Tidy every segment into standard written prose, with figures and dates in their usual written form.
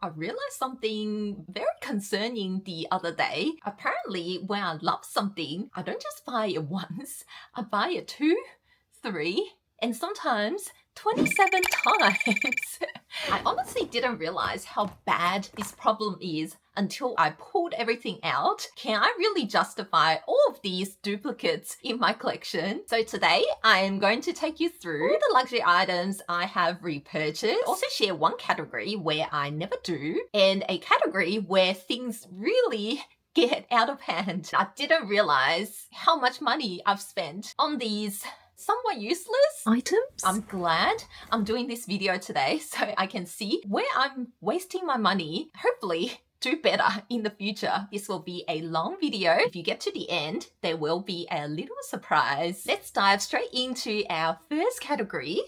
I realized something very concerning the other day. Apparently, when I love something, I don't just buy it once. I buy it 2, 3, and sometimes 27 times. I honestly didn't realize how bad this problem is until I pulled everything out. Can I really justify all of these duplicates in my collection? So today I am going to take you through the luxury items I have repurchased, also share one category where I never do, and a category where things really get out of hand. I didn't realize how much money I've spent on these somewhat useless items. I'm glad I'm doing this video today so I can see where I'm wasting my money. Hopefully do better in the future. This will be a long video. If you get to the end, there will be a little surprise. Let's dive straight into our first category.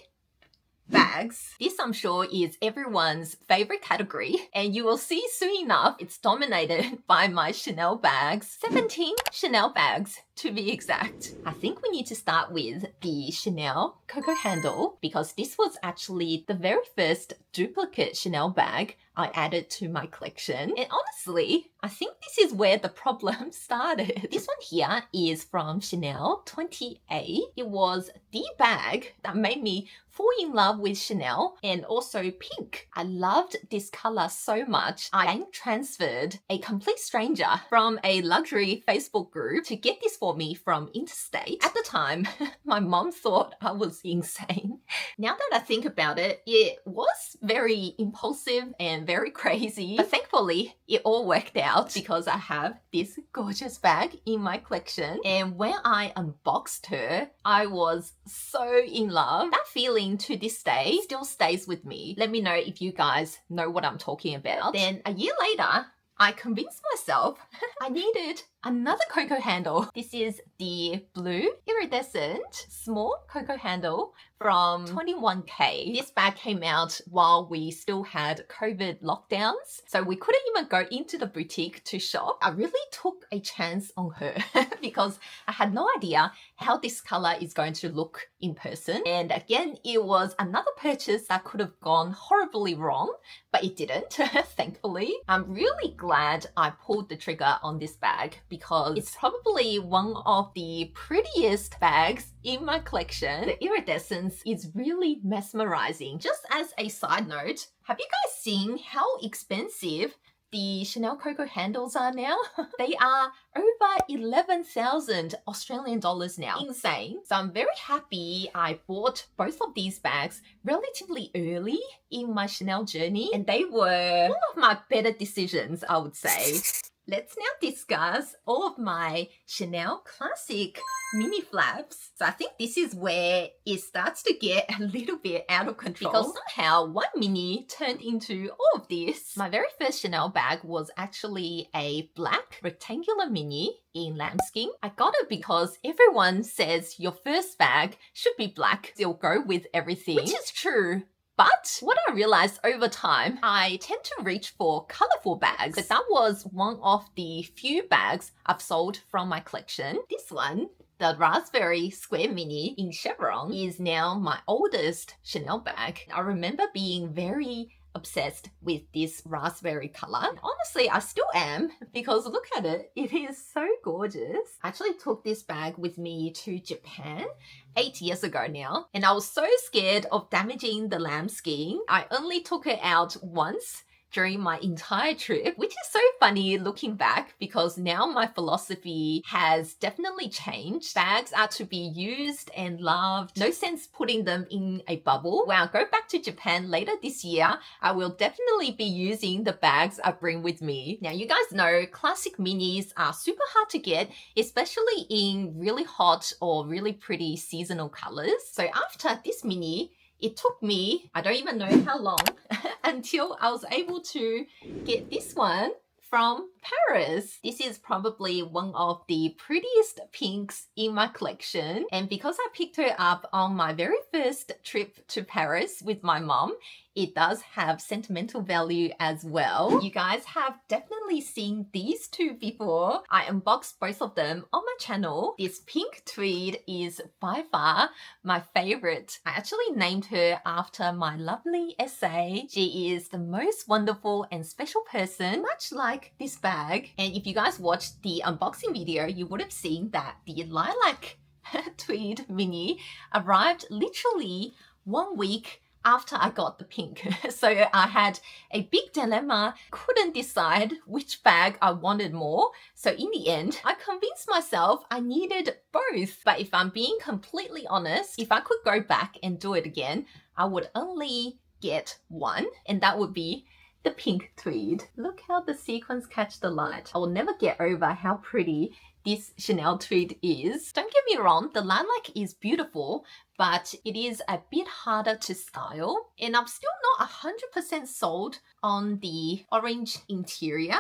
Bags. This, I'm sure, is everyone's favorite category, and you will see soon enough it's dominated by my Chanel bags. 17 Chanel bags to be exact. I think we need to start with the Chanel Coco Handle because this was actually the very first duplicate Chanel bag I added to my collection. And honestly, I think this is where the problem started. This one here is from Chanel 20A. It was the bag that made me fall in love with Chanel and also pink. I loved this color so much. I bank transferred a complete stranger from a luxury Facebook group to get this for me from interstate. At the time, my mom thought I was insane. Now that I think about it, it was very impulsive and very crazy, but thankfully it all worked out because I have this gorgeous bag in my collection. And when I unboxed her, I was so in love. That feeling to this day still stays with me. Let me know if you guys know what I'm talking about. Then a year later, I convinced myself I needed another cocoa handle. This is the blue iridescent small cocoa handle from 21K. This bag came out while we still had COVID lockdowns, so we couldn't even go into the boutique to shop. I really took a chance on her because I had no idea how this color is going to look in person. And again, it was another purchase that could have gone horribly wrong, but it didn't, thankfully. I'm really glad I pulled the trigger on this bag because it's probably one of the prettiest bags in my collection. The iridescence is really mesmerizing. Just as a side note, have you guys seen how expensive the Chanel Coco handles are now? They are over 11,000 Australian dollars now. Insane. So I'm very happy I bought both of these bags relatively early in my Chanel journey, and they were one of my better decisions, I would say. Let's now discuss all of my Chanel classic mini flaps. So I think this is where it starts to get a little bit out of control because somehow one mini turned into all of this. My very first Chanel bag was actually a black rectangular mini in lambskin. I got it because everyone says your first bag should be black. It'll go with everything, which is true. But what I realized over time, I tend to reach for colorful bags. But that was one of the few bags I've sold from my collection. This one, the raspberry square mini in chevron, is now my oldest Chanel bag. I remember being very obsessed with this raspberry color. And honestly, I still am because look at it. It is so gorgeous. I actually took this bag with me to Japan 8 years ago now, and I was so scared of damaging the lambskin. I only took it out once during my entire trip, which is so funny looking back because now my philosophy has definitely changed. Bags are to be used and loved. No sense putting them in a bubble. When I go back to Japan later this year, I will definitely be using the bags I bring with me. Now, you guys know classic minis are super hard to get, especially in really hot or really pretty seasonal colors. So after this mini, it took me, I don't even know how long, until I was able to get this one from Paris. This is probably one of the prettiest pinks in my collection. And because I picked her up on my very first trip to Paris with my mom, it does have sentimental value as well. You guys have definitely seen these two before. I unboxed both of them on my channel. This pink tweed is by far my favorite. I actually named her after my lovely SA. She is the most wonderful and special person, much like this bag. And if you guys watched the unboxing video, you would have seen that the lilac tweed mini arrived literally 1 week after I got the pink. So I had a big dilemma, couldn't decide which bag I wanted more. So in the end, I convinced myself I needed both. But if I'm being completely honest, if I could go back and do it again, I would only get one, and that would be the pink tweed. Look how the sequins catch the light. I will never get over how pretty this Chanel tweed is. Don't get me wrong, the lilac is beautiful, but it is a bit harder to style. And I'm still not 100% sold on the orange interior.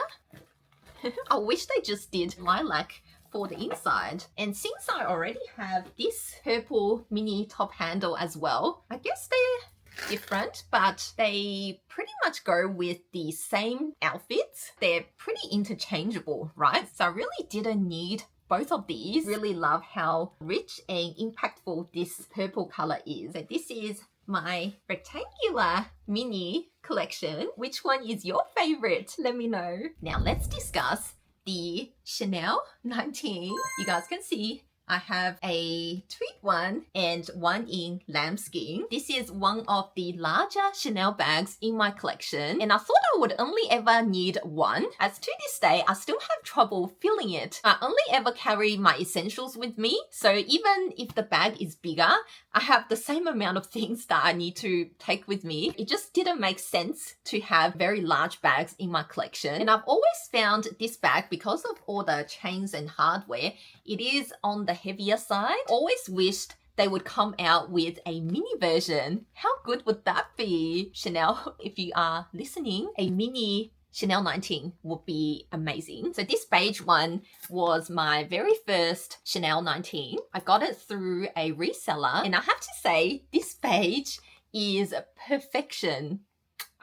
I wish they just did lilac for the inside. And since I already have this purple mini top handle as well, I guess they're different, but they pretty much go with the same outfits. They're pretty interchangeable, right? So I really didn't need both of these. Really love how rich and impactful this purple color is. So this is my rectangular mini collection. Which one is your favorite? Let me know. Now let's discuss the Chanel 19. You guys can see I have a tweed one and one in lambskin. This is one of the larger Chanel bags in my collection, and I thought I would only ever need one. As to this day, I still have trouble filling it. I only ever carry my essentials with me, so even if the bag is bigger, I have the same amount of things that I need to take with me. It just didn't make sense to have very large bags in my collection. And I've always found this bag, because of all the chains and hardware, it is on the heavier side. Always wished they would come out with a mini version. How good would that be? Chanel, if you are listening, a mini Chanel 19 would be amazing. So this beige one was my very first Chanel 19. I got it through a reseller, and I have to say this beige is perfection.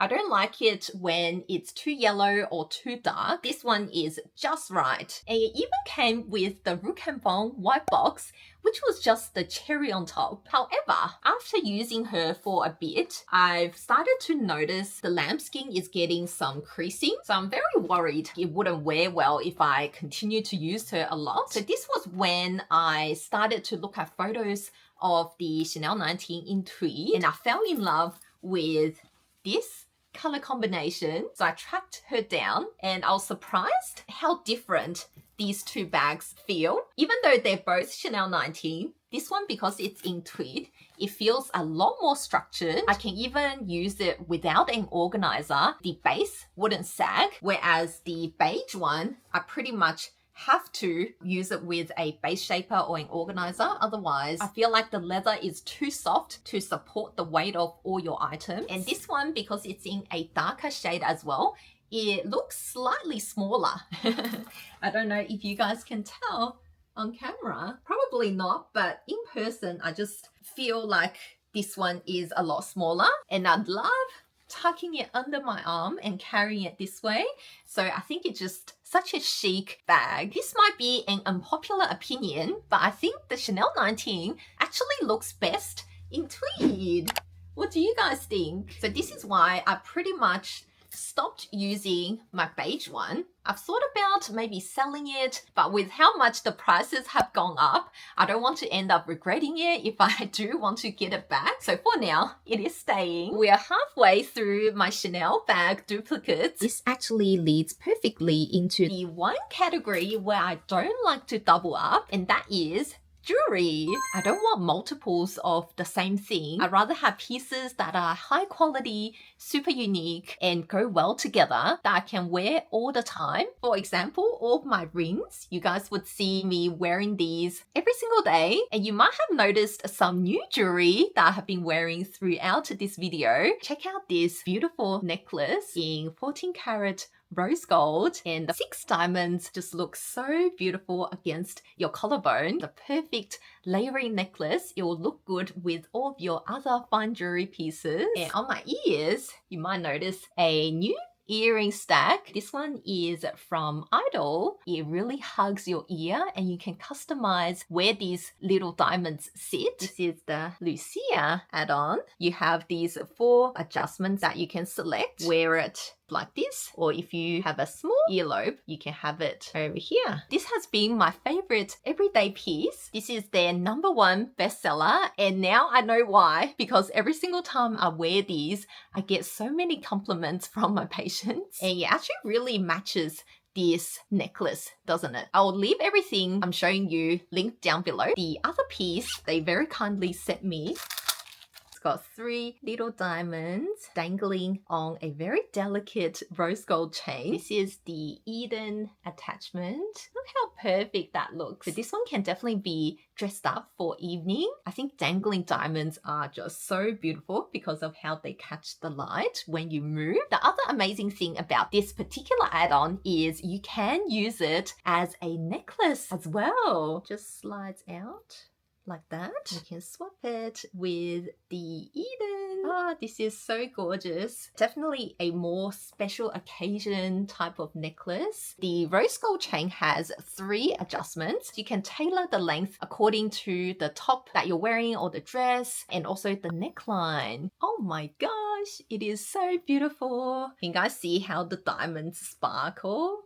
I don't like it when it's too yellow or too dark. This one is just right. And it even came with the Rucambon white box, which was just the cherry on top. However, after using her for a bit, I've started to notice the lambskin is getting some creasing. So I'm very worried it wouldn't wear well if I continue to use her a lot. So this was when I started to look at photos of the Chanel 19 in tweed, and I fell in love with this color combination. So I tracked her down, and I was surprised how different these two bags feel. Even though they're both Chanel 19, this one, because it's in tweed, it feels a lot more structured. I can even use it without an organizer. The base wouldn't sag, whereas the beige one, I pretty much have to use it with a base shaper or an organizer. Otherwise, I feel like the leather is too soft to support the weight of all your items. And this one, because it's in a darker shade as well, it looks slightly smaller. I don't know if you guys can tell on camera. Probably not, but in person, I just feel like this one is a lot smaller, and I'd love tucking it under my arm and carrying it this way. So I think it's just such a chic bag. This might be an unpopular opinion, but I think the Chanel 19 actually looks best in tweed. What do you guys think? So this is why I pretty much stopped using my beige one. I've thought about maybe selling it, but with how much the prices have gone up, I don't want to end up regretting it if I do want to get it back. So for now, it is staying. We are halfway through my Chanel bag duplicates. This actually leads perfectly into the one category where I don't like to double up, and that is jewelry. I don't want multiples of the same thing. I'd rather have pieces that are high quality, super unique, and go well together that I can wear all the time. For example, all of my rings, you guys would see me wearing these every single day, and you might have noticed some new jewelry that I have been wearing throughout this video. Check out this beautiful necklace in 14 karat rose gold, and the 6 diamonds just look so beautiful against your collarbone. The perfect layering necklace. It will look good with all of your other fine jewelry pieces. And on my ears, you might notice a new earring stack. This one is from Idyl. It really hugs your ear and you can customize where these little diamonds sit. This is the Lucia add-on. You have these 4 adjustments that you can select. Wear it like this, or if you have a small earlobe, you can have it over here. This has been my favorite everyday piece. This is their #1 bestseller, and now I know why, because every single time I wear these, I get so many compliments from my patients, and it actually really matches this necklace, doesn't it? I'll leave everything I'm showing you linked down below. The other piece they very kindly sent me, got 3 little diamonds dangling on a very delicate rose gold chain. This is the Eden attachment. Look how perfect that looks. So this one can definitely be dressed up for evening. I think dangling diamonds are just so beautiful because of how they catch the light when you move. The other amazing thing about this particular add-on is you can use it as a necklace as well. Just slides out like that. You can swap it with the Eden. Ah, this is so gorgeous. Definitely a more special occasion type of necklace. The rose gold chain has 3 adjustments. You can tailor the length according to the top that you're wearing or the dress, and also the neckline. Oh my gosh, it is so beautiful. Can you guys see how the diamonds sparkle?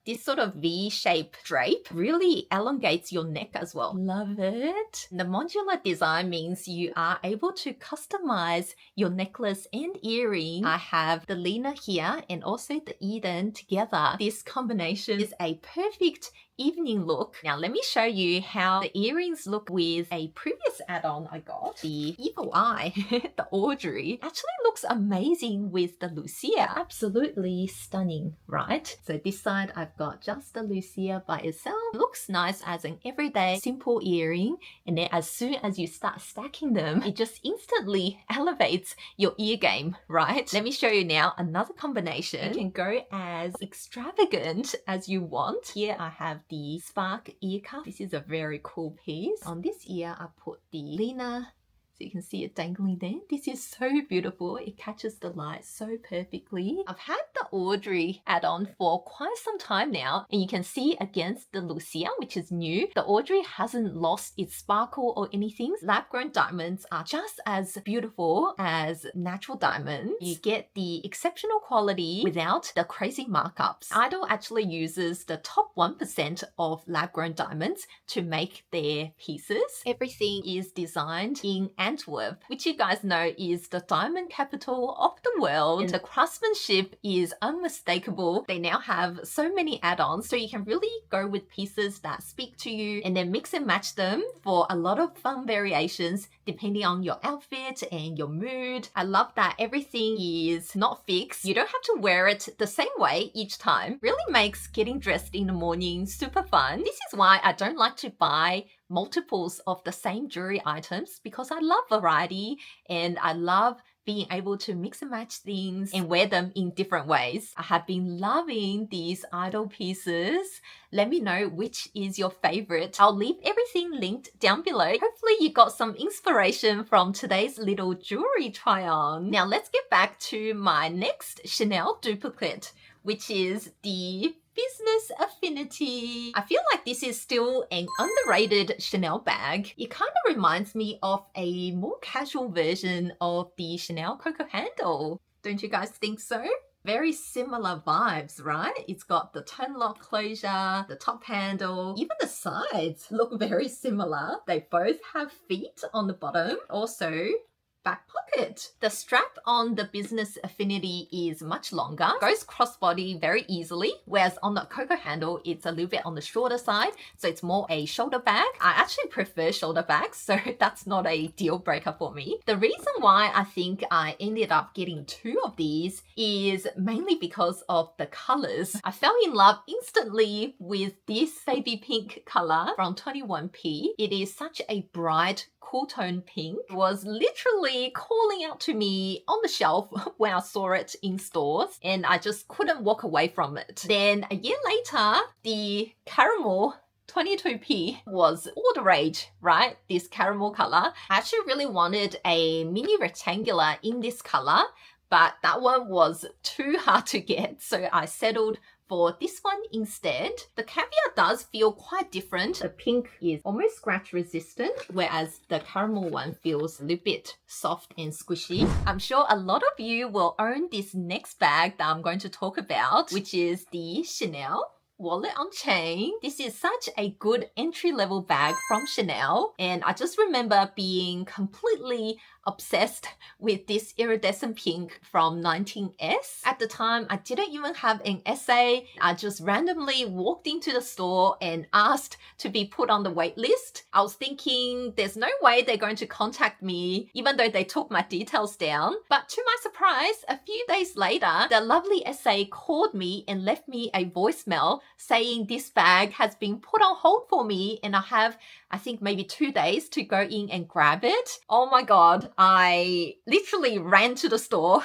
This sort of V-shaped drape really elongates your neck as well. Love it. The modular design means you are able to customize your necklace and earring. I have the Lena here and also the Eden together. This combination is a perfect evening look. Now let me show you how the earrings look with a previous add-on I got. The Evil Eye, the Audrey, actually looks amazing with the Lucia. Absolutely stunning, right? So this side I've got just the Lucia by itself. It looks nice as an everyday simple earring, and then as soon as you start stacking them, it just instantly elevates your ear game, right? Let me show you now another combination. You can go as extravagant as you want. Here I have the Spark ear cuff. This is a very cool piece. On this ear, I put the Lena, so you can see it dangling there. This is so beautiful. It catches the light so perfectly. I've had the Audrey add-on for quite some time now, and you can see against the Lucia, which is new, the Audrey hasn't lost its sparkle or anything. Lab-grown diamonds are just as beautiful as natural diamonds. You get the exceptional quality without the crazy markups. Idyl actually uses the top 1% of lab-grown diamonds to make their pieces. Everything is designed in Antwerp, which you guys know is the diamond capital of the world, and the craftsmanship is unmistakable. They now have so many add-ons, so you can really go with pieces that speak to you and then mix and match them for a lot of fun variations depending on your outfit and your mood. I love that everything is not fixed. You don't have to wear it the same way each time. Really makes getting dressed in the morning super fun. This is why I don't like to buy multiples of the same jewelry items, because I love variety and I love being able to mix and match things and wear them in different ways. I have been loving these Idyl pieces. Let me know which is your favorite. I'll leave everything linked down below. Hopefully you got some inspiration from today's little jewelry try on. Now let's get back to my next Chanel duplicate, which is the Business Affinity. I feel like this is still an underrated Chanel bag. It kind of reminds me of a more casual version of the Chanel Coco Handle. Don't you guys think so? Very similar vibes, right? It's got the tone lock closure, the top handle, even the sides look very similar. They both have feet on the bottom. Also, back pocket. The strap on the Business Affinity is much longer, goes crossbody very easily, whereas on the Coco Handle, it's a little bit on the shorter side, so it's more a shoulder bag. I actually prefer shoulder bags, so that's not a deal breaker for me. The reason why I think I ended up getting 2 of these is mainly because of the colors. I fell in love instantly with this baby pink color from 21p. It is such a bright, cool tone pink was literally calling out to me on the shelf when I saw it in stores, and I just couldn't walk away from it. Then a year later, the caramel 22p was all the rage, right? This caramel color. I actually really wanted a mini rectangular in this color, but that one was too hard to get, so I settled for this one instead. The caviar does feel quite different. The pink is almost scratch resistant, whereas the caramel one feels a little bit soft and squishy. I'm sure a lot of you will own this next bag that I'm going to talk about, which is the Chanel wallet on chain. This is such a good entry-level bag from Chanel, and I just remember being completely obsessed with this iridescent pink from 19S. At the time, I didn't even have an essay. I just randomly walked into the store and asked to be put on the wait list. I was thinking there's no way they're going to contact me, even though they took my details down. But to my surprise, a few days later, the lovely essay called me and left me a voicemail saying this bag has been put on hold for me, and I have, I think, maybe 2 days to go in and grab it. Oh my God, I literally ran to the store.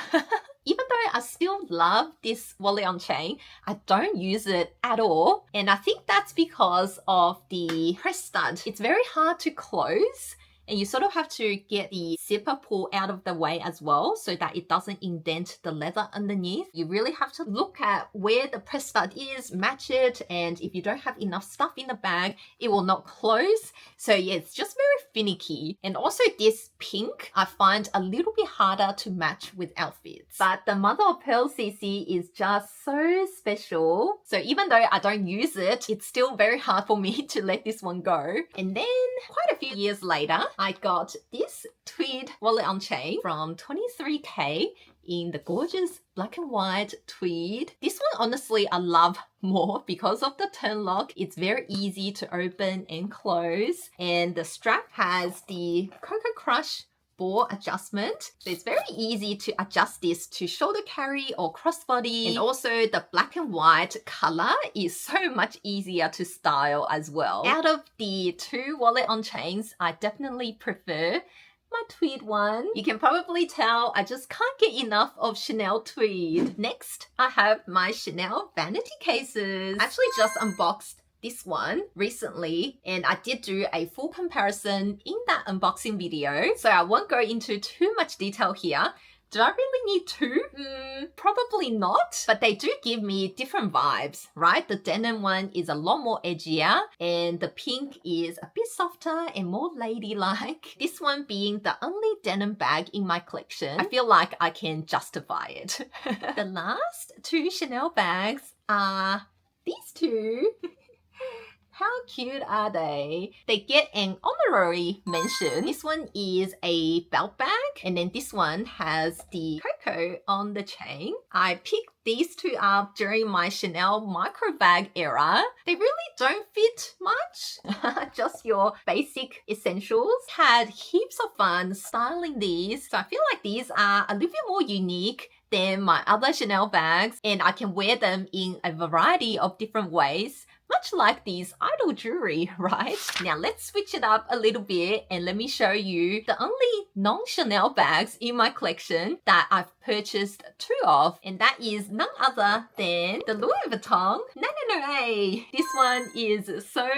Even though I still love this wallet on chain, I don't use it at all. And I think that's because of the press stud. It's very hard to close, and you sort of have to get the zipper pull out of the way as well so that it doesn't indent the leather underneath. You really have to look at where the press stud is, match it, and if you don't have enough stuff in the bag, it will not close. So yeah, it's just very finicky. And also this pink, I find a little bit harder to match with outfits. But the mother of pearl CC is just so special. So even though I don't use it, it's still very hard for me to let this one go. And then quite a few years later, I got this Tweed wallet on chain from 23k in the gorgeous black and white tweed. This one, honestly, I love more because of the turn lock. It's very easy to open and close, and the strap has the Coco Crush ball adjustment. So it's very easy to adjust this to shoulder carry or crossbody. And also the black and white color is so much easier to style as well. Out of the two wallet on chains, I definitely prefer my tweed one. You can probably tell I just can't get enough of Chanel tweed. Next, I have my Chanel vanity cases. I actually just unboxed this one recently, and I did do a full comparison in that unboxing video, so I won't go into too much detail here. Do I really need two? Probably not, but they do give me different vibes, right? The denim one is a lot more edgier, and the pink is a bit softer and more ladylike. This one being the only denim bag in my collection, I feel like I can justify it. The last two Chanel bags are these two. How cute are they? They get an honorary mention. This one is a belt bag, and then this one has the Coco on the chain. I picked these two up during my Chanel micro bag era. They really don't fit much, just your basic essentials. Had heaps of fun styling these, so I feel like these are a little bit more unique than my other Chanel bags, and I can wear them in a variety of different ways. Much like these Idyl jewelry, right? Now let's switch it up a little bit and let me show you the only non-Chanel bags in my collection that I've purchased two of, and that is none other than the Louis Vuitton Nano. This one is so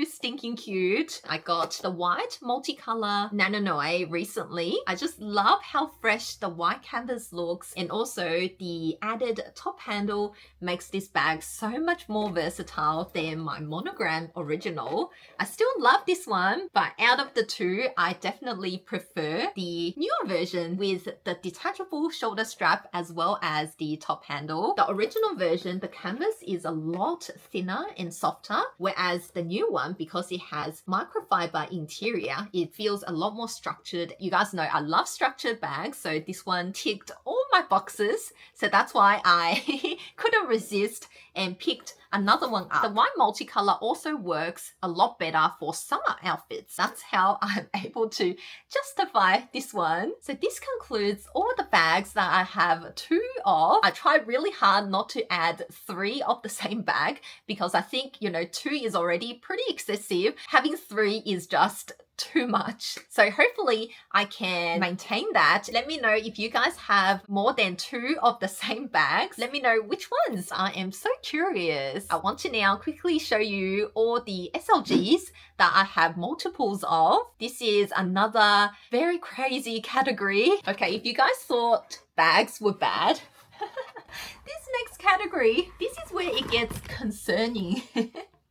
stinking cute. I got the white multicolor Nano recently. I just love how fresh the white canvas looks, and also the added top handle makes this bag so much more versatile than my monogram original. I still love this one, but out of the two, I definitely prefer the newer version with the detachable shoulder strap as well as the top handle. The original version, the canvas is a lot thinner and softer, whereas the new one, because it has microfiber interior, it feels a lot more structured. You guys know I love structured bags, so this one ticked all my boxes, so that's why I couldn't resist and picked another one up. The white multicolor also works a lot better for summer outfits. That's how I'm able to justify this one. So this concludes all the bags that I have two of. I tried really hard not to add three of the same bag because I think, you know, two is already pretty excessive. Having three is just too much. So hopefully I can maintain that. Let me know if you guys have more than 2 of the same bags. Let me know which ones. I am so curious. I want to now quickly show you all the SLGs that I have multiples of. This is another very crazy category. Okay, if you guys thought bags were bad, this next category, this is where it gets concerning.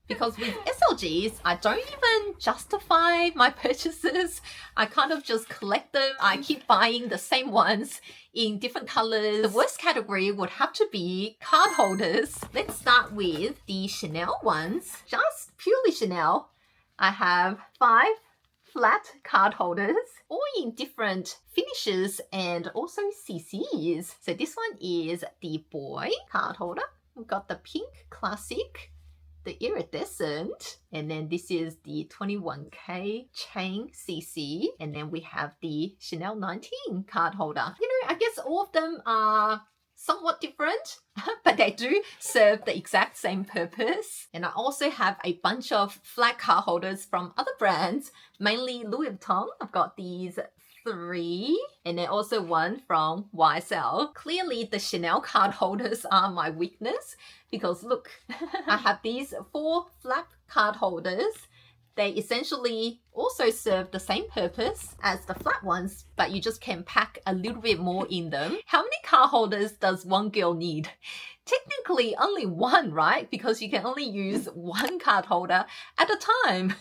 Because with SLGs, I don't even justify my purchases. I kind of just collect them. I keep buying the same ones in different colors. The worst category would have to be card holders. Let's start with the Chanel ones. Just purely Chanel. I have 5 flat card holders, all in different finishes and also CCs. So this one is the boy card holder. We've got the pink classic, the iridescent, and then this is the 21K chain CC, and then we have the Chanel 19 card holder. You know, I guess all of them are somewhat different, but they do serve the exact same purpose. And I also have a bunch of flat card holders from other brands, mainly Louis Vuitton. I've got these 3, and then also one from YSL. Clearly the Chanel card holders are my weakness, because look, I have these 4 flap card holders. They essentially also serve the same purpose as the flat ones, but you just can pack a little bit more in them. How many card holders does one girl need? Technically only 1, right? Because you can only use 1 card holder at a time.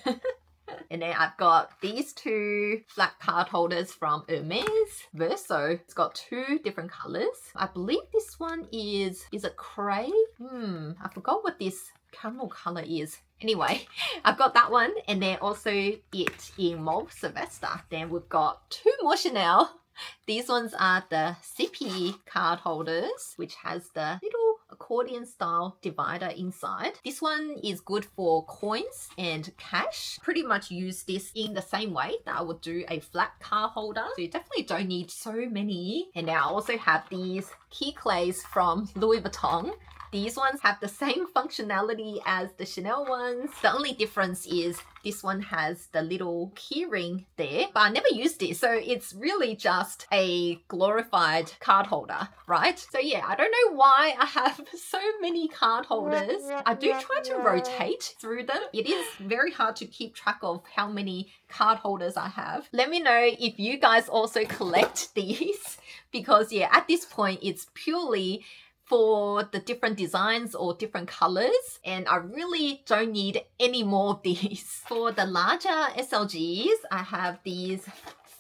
And then I've got these 2 flat card holders from Hermes Verso. It's got 2 different colors. I believe this one is a cray. I forgot what this caramel color is. Anyway, I've got that one, and then also it in Mauve Sylvester. Then we've got 2 more Chanel. These ones are the Zippy card holders, which has the little accordion style divider inside. This one is good for coins and cash. Pretty much use this in the same way that I would do a flat card holder. So you definitely don't need so many. And now I also have these key clays from Louis Vuitton. These ones have the same functionality as the Chanel ones. The only difference is this one has the little key ring there, but I never used it. So it's really just a glorified card holder, right? So yeah, I don't know why I have so many card holders. I do try to rotate through them. It is very hard to keep track of how many card holders I have. Let me know if you guys also collect these, because yeah, at this point, it's purely for the different designs or different colors, and I really don't need any more of these. For the larger SLGs, I have these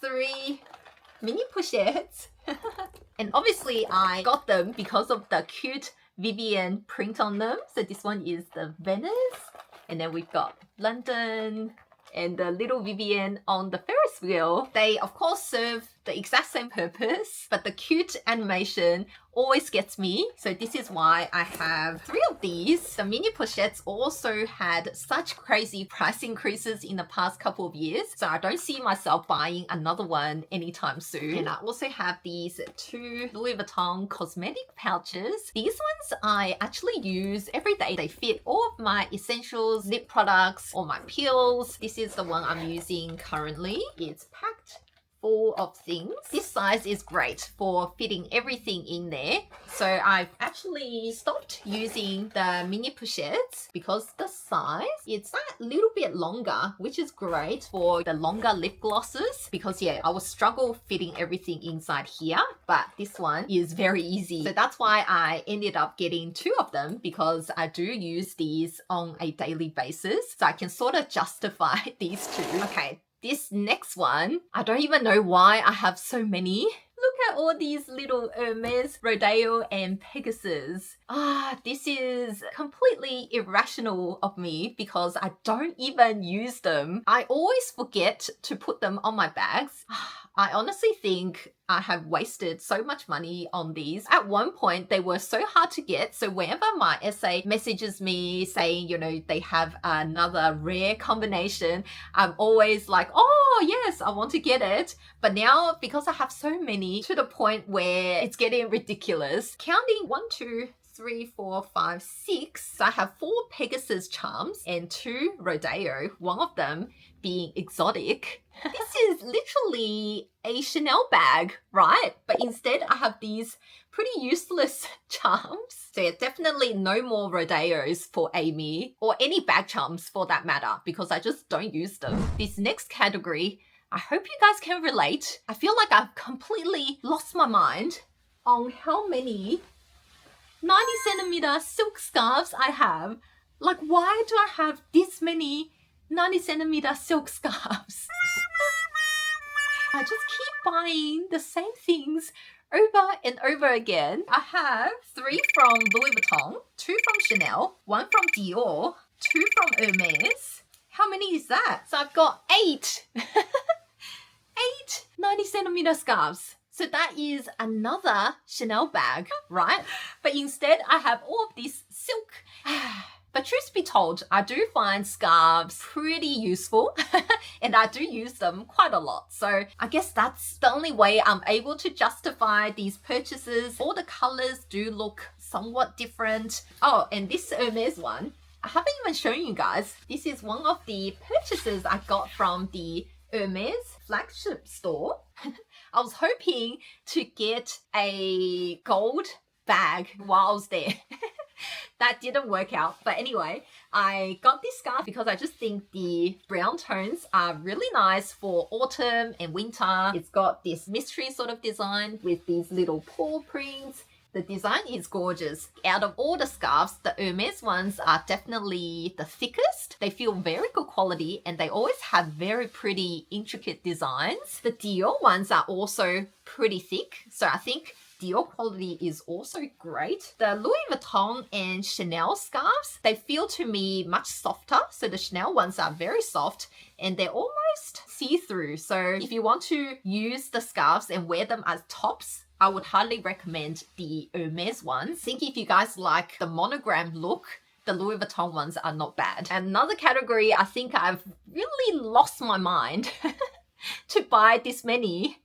3 mini pochettes. And obviously I got them because of the cute Vivienne print on them. So this one is the Venice, and then we've got London and the little Vivienne on the Ferris wheel. They of course serve the exact same purpose, but the cute animation always gets me. So this is why I have 3 of these. The mini pochettes also had such crazy price increases in the past couple of years, so I don't see myself buying another one anytime soon. And I also have these 2 Louis Vuitton cosmetic pouches. These ones I actually use every day. They fit all of my essentials, lip products, or my peels. This is the one I'm using currently. It's packed full of things. This size is great for fitting everything in there. So I've actually stopped using the mini pochettes because the size, it's that little bit longer, which is great for the longer lip glosses, because yeah, I will struggle fitting everything inside here, but this one is very easy. So that's why I ended up getting 2 of them, because I do use these on a daily basis. So I can sort of justify these 2. Okay. This next one, I don't even know why I have so many. Look at all these little Hermes, Rodeo, and Pegasus. This is completely irrational of me because I don't even use them. I always forget to put them on my bags. I honestly think I have wasted so much money on these. At one point, they were so hard to get. So whenever my SA messages me saying, you know, they have another rare combination, I'm always like, oh yes, I want to get it. But now, because I have so many, to the point where it's getting ridiculous. Counting 1, 2, 3, 4, 5, 6. So I have 4 Pegasus charms and 2 Rodeo, one of them being exotic. This is literally a Chanel bag, right? But instead I have these pretty useless charms. So yeah, definitely no more Rodeos for Amy, or any bag charms for that matter, because I just don't use them. This next category, I hope you guys can relate. I feel like I've completely lost my mind on how many 90cm silk scarves I have. Like, why do I have this many 90cm silk scarves? I just keep buying the same things over and over again. I have 3 from Louis Vuitton, 2 from Chanel, 1 from Dior, 2 from Hermes. How many is that? So I've got 8. 8 90cm scarves. So that is another Chanel bag, right? But instead I have all of this silk. But truth be told, I do find scarves pretty useful and I do use them quite a lot. So I guess that's the only way I'm able to justify these purchases. All the colors do look somewhat different. Oh, and this Hermes one, I haven't even shown you guys. This is one of the purchases I got from the Hermes flagship store. I was hoping to get a gold bag while I was there. That didn't work out. But anyway, I got this scarf because I just think the brown tones are really nice for autumn and winter. It's got this mystery sort of design with these little paw prints. The design is gorgeous. Out of all the scarves, the Hermes ones are definitely the thickest. They feel very good quality and they always have very pretty intricate designs. The Dior ones are also pretty thick. So I think Dior quality is also great. The Louis Vuitton and Chanel scarves, they feel to me much softer. So the Chanel ones are very soft and they're almost see-through. So if you want to use the scarves and wear them as tops, I would highly recommend the Hermes ones. I think if you guys like the monogram look, the Louis Vuitton ones are not bad. Another category, I think I've really lost my mind to buy this many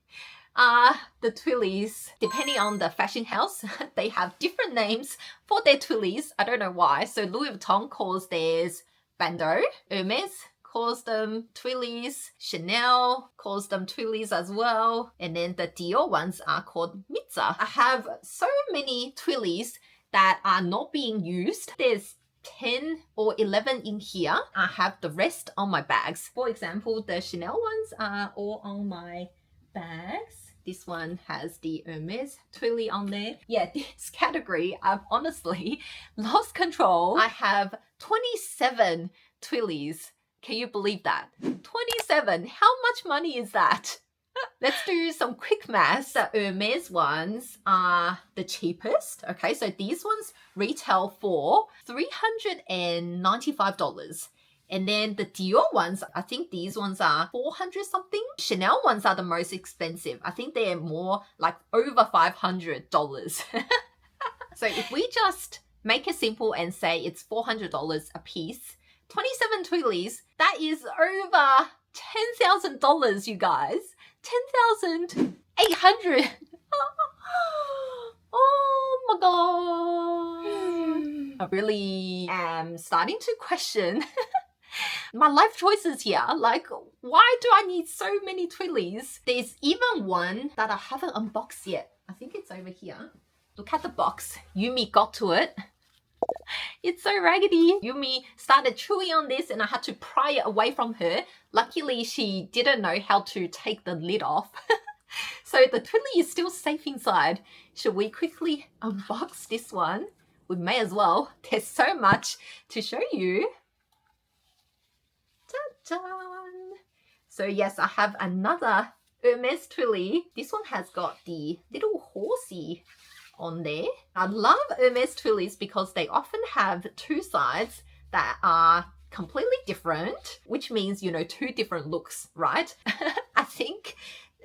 are the twillies. Depending on the fashion house, they have different names for their twillies. I don't know why. So Louis Vuitton calls theirs bandeau. Hermes calls them twillies. Chanel calls them twillies as well. And then the Dior ones are called mitza. I have so many twillies that are not being used. There's 10 or 11 in here. I have the rest on my bags. For example, the Chanel ones are all on my bags. This one has the Hermes twilly on there. Yeah, this category, I've honestly lost control. I have 27 twillies. Can you believe that? 27. How much money is that? Let's do some quick maths. The Hermes ones are the cheapest. Okay, so these ones retail for $395. And then the Dior ones, I think these ones are 400 something. Chanel ones are the most expensive. I think they're more like over $500. So if we just make it simple and say it's $400 a piece, 27 twillies, that is over $10,000, you guys. 10,800. Oh my God. I really am starting to question my life choices here. Like, why do I need so many twillies? There's even one that I haven't unboxed yet. I think it's over here. Look at the box. Yumi got to it. It's so raggedy. Yumi started chewing on this and I had to pry it away from her. Luckily, she didn't know how to take the lid off. So the twilly is still safe inside. Should we quickly unbox this one? We may as well. There's so much to show you. Ta-da! So yes, I have another Hermes twilly. This one has got the little horsey on there. I love Hermes twillies because they often have two sides that are completely different, which means, you know, two different looks, right? I think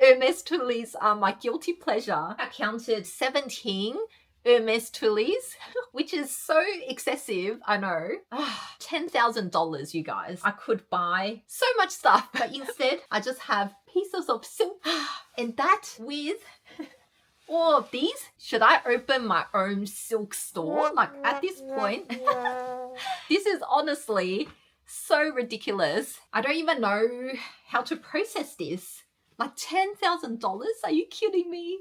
Hermes twillies are my guilty pleasure. I counted 17 Hermes twillies, which is so excessive, I know. $10,000, you guys. I could buy so much stuff, but instead I just have pieces of silk and that with all of these. Should I open my own silk store? Like at this point, this is honestly so ridiculous. I don't even know how to process this. Like $10,000? Are you kidding me?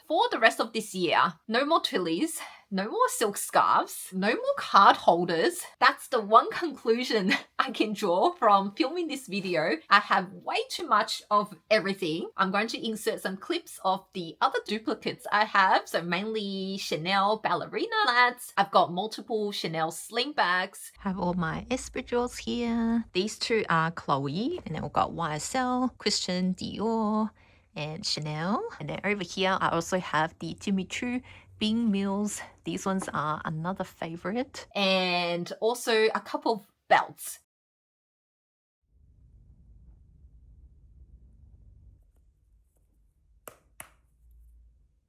For the rest of this year, no more twillies, no more silk scarves, no more card holders. That's the one conclusion I can draw from filming this video. I have way too much of everything. I'm going to insert some clips of the other duplicates I have. So mainly Chanel ballerina flats. I've got multiple Chanel sling bags. Have all my espadrilles here. These two are Chloe, and then we've got YSL, Christian Dior, and Chanel. And then over here, I also have the Jimmy Choo Bing Mills. These ones are another favorite. And also a couple of belts.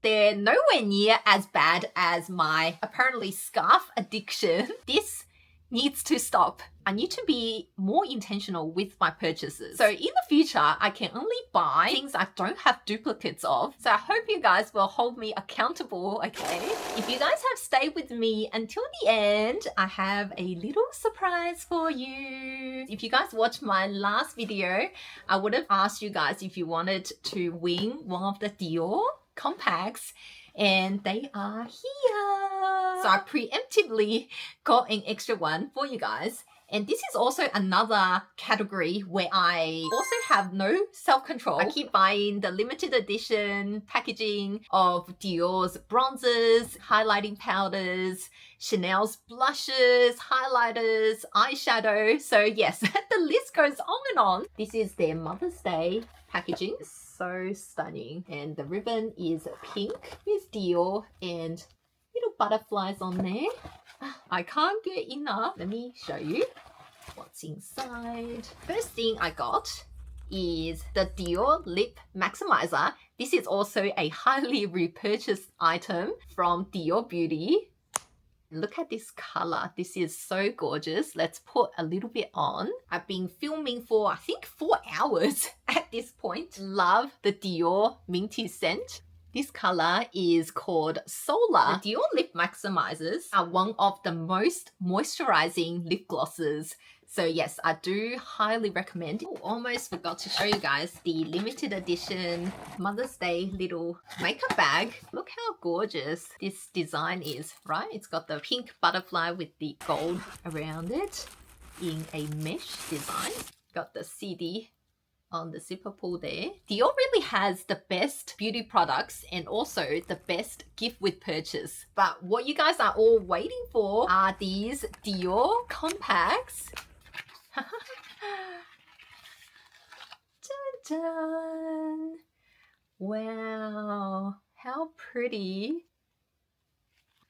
They're nowhere near as bad as my apparently scarf addiction. This needs to stop. I need to be more intentional with my purchases. So in the future, I can only buy things I don't have duplicates of. So I hope you guys will hold me accountable, okay? If you guys have stayed with me until the end, I have a little surprise for you. If you guys watched my last video, I would have asked you guys if you wanted to win one of the Dior compacts, and they are here. So I preemptively got an extra one for you guys. And this is also another category where I also have no self-control. I keep buying the limited edition packaging of Dior's bronzers, highlighting powders, Chanel's blushes, highlighters, eyeshadow. So yes, the list goes on and on. This is their Mother's Day packaging. So stunning. And the ribbon is pink with Dior and little butterflies on there. I can't get enough. Let me show you what's inside. First thing I got is the Dior Lip Maximizer. This is also a highly repurchased item from Dior Beauty. Look at this color. This is so gorgeous. Let's put a little bit on. I've been filming for, I think, 4 hours at this point. Love the Dior minty scent. This color is called Solar. The Dior Lip Maximizers are one of the most moisturizing lip glosses. So yes, I do highly recommend. Oh, almost forgot to show you guys the limited edition Mother's Day little makeup bag. Look how gorgeous this design is, right? It's got the pink butterfly with the gold around it in a mesh design. Got the CD on the zipper pull there. Dior really has the best beauty products and also the best gift with purchase. But what you guys are all waiting for are these Dior compacts. Dun, dun. Wow, how pretty.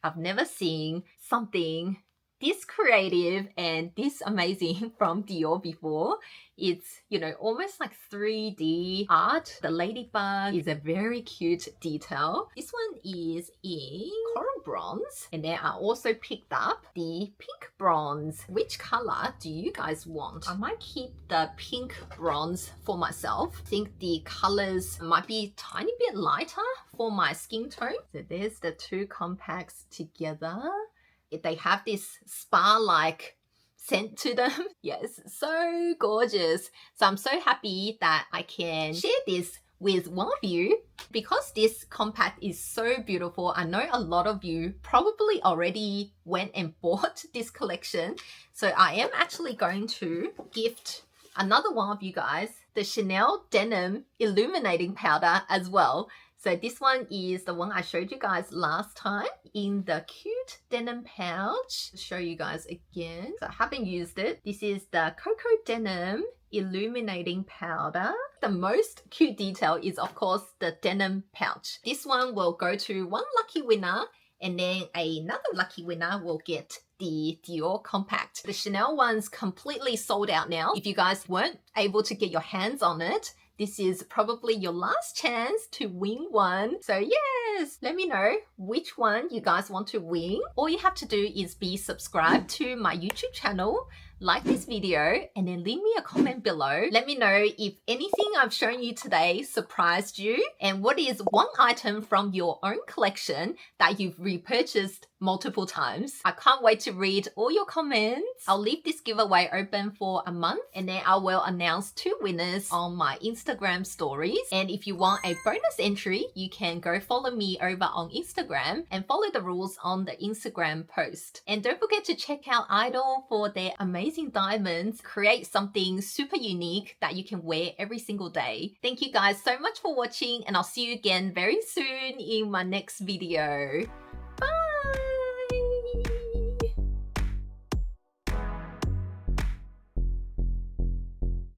I've never seen something this creative and this amazing from Dior before. It's, you know, almost like 3D art. The ladybug is a very cute detail. This one is in coral bronze. And then I also picked up the pink bronze. Which color do you guys want? I might keep the pink bronze for myself. I think the colors might be a tiny bit lighter for my skin tone. So there's the two compacts together. They have this spa-like scent to them. Yes, so gorgeous. So I'm so happy that I can share this with one of you. Because this compact is so beautiful, I know a lot of you probably already went and bought this collection. So I am actually going to gift another one of you guys the Chanel Denim Illuminating Powder as well. So this one is the one I showed you guys last time in the cute denim pouch. I'll show you guys again. So I haven't used it. This is the Coco Denim Illuminating Powder. The most cute detail is, of course, the denim pouch. This one will go to one lucky winner, and then another lucky winner will get the Dior compact. The Chanel one's completely sold out now. If you guys weren't able to get your hands on it, this is probably your last chance to win one. So yes, let me know which one you guys want to win. All you have to do is be subscribed to my YouTube channel, like this video and then leave me a comment below. Let me know if anything I've shown you today surprised you and what is one item from your own collection that you've repurchased multiple times. I can't wait to read all your comments. I'll leave this giveaway open for a month and then I will announce 2 winners on my Instagram stories. And if you want a bonus entry, you can go follow me over on Instagram and follow the rules on the Instagram post. And don't forget to check out Idyl for their amazing diamonds. Create something super unique that you can wear every single day. Thank you guys so much for watching and I'll see you again very soon in my next video.